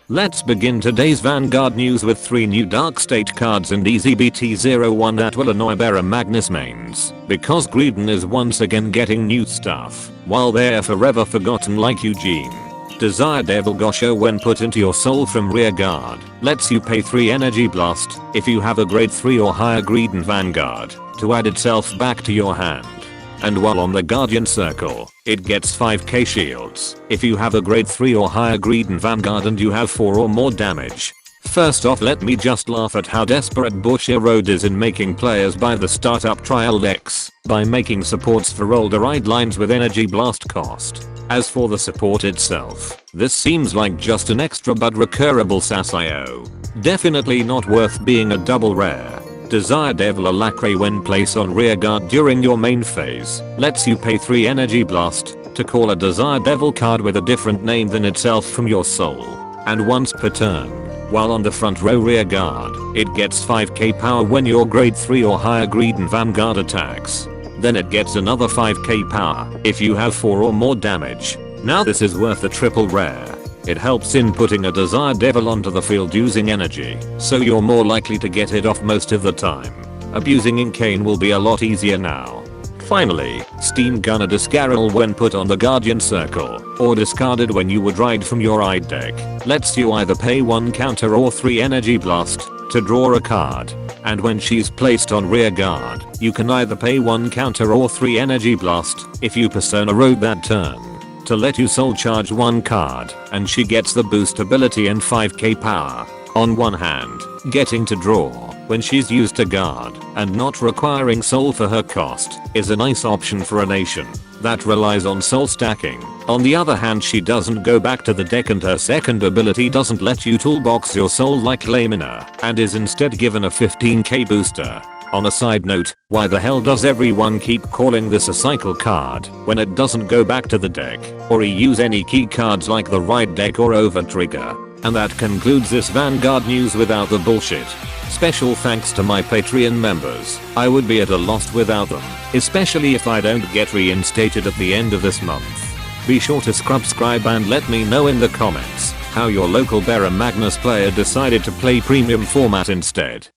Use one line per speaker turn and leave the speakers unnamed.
Let's begin today's Vanguard news with 3 new Dark State cards and EZBT-01 that will annoy Barra Magnus mains, because Greedon is once again getting new stuff, while they're forever forgotten like Eugene. Desire Devil Gosho when put into your soul from rear guard, lets you pay 3 energy blast if you have a grade 3 or higher Greedon Vanguard, to add itself back to your hand. And while on the Guardian Circle, it gets 5k shields if you have a grade 3 or higher Greedon Vanguard and you have 4 or more damage. First off, let me just laugh at how desperate Bushiroad is in making players buy the startup trial decks by making supports for older ride lines with energy blast cost. As for the support itself, this seems like just an extra but recurrable Sasio. Definitely not worth being a double rare. Desire Devil Alacre when placed on rear guard during your main phase, lets you pay 3 energy blast to call a Desire Devil card with a different name than itself from your soul, and once per turn. While on the front row rear guard, it gets 5k power when your grade 3 or higher Greedon Vanguard attacks. Then it gets another 5k power if you have 4 or more damage. Now this is worth a triple rare. It helps in putting a Desire Devil onto the field using energy, so you're more likely to get it off most of the time. Abusing Incane will be a lot easier now. Finally, Steam Gunner Discarrel when put on the Guardian Circle, or discarded when you would ride from your eye deck, lets you either pay 1 counter or 3 energy blast to draw a card. And when she's placed on rear guard, you can either pay 1 counter or 3 energy blast if you Persona Road that turn, to let you soul charge 1 card, and she gets the boost ability and 5k power. On one hand, getting to draw when she's used to guard and not requiring soul for her cost is a nice option for a nation that relies on soul stacking. On the other hand, she doesn't go back to the deck and her second ability doesn't let you toolbox your soul like Lamina, and is instead given a 15k booster. On a side note, why the hell does everyone keep calling this a cycle card when it doesn't go back to the deck or reuse any key cards like the right deck or over trigger? And that concludes this Vanguard news without the bullshit. Special thanks to my Patreon members. I would be at a loss without them, especially if I don't get reinstated at the end of this month. Be sure to subscribe and let me know in the comments how your local Barra Magnus player decided to play premium format instead.